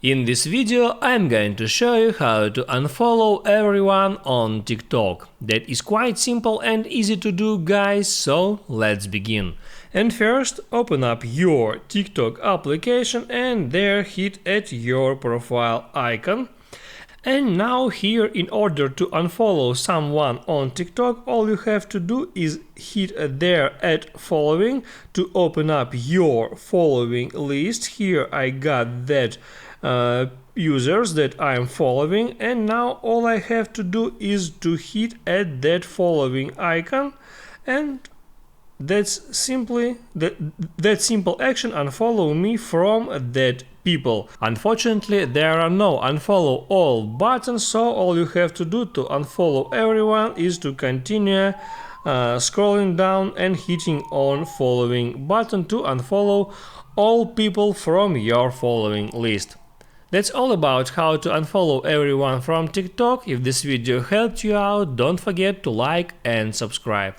In this video I'm going to show you how to unfollow everyone on TikTok. That is quite simple and easy to do, guys, so let's begin. And first open up your TikTok application and there hit at your profile icon. And now here, in order to unfollow someone on TikTok, all you have to do is hit there at following to open up your following list. Here I got that users that I am following, and now all I have to do is to hit at that following icon, and that's simply that simple action unfollow me from that people. Unfortunately, there are no unfollow all buttons, so all you have to do to unfollow everyone is to continue scrolling down and hitting on following button to unfollow all people from your following list. That's all about how to unfollow everyone from TikTok. If this video helped you out, don't forget to like and subscribe.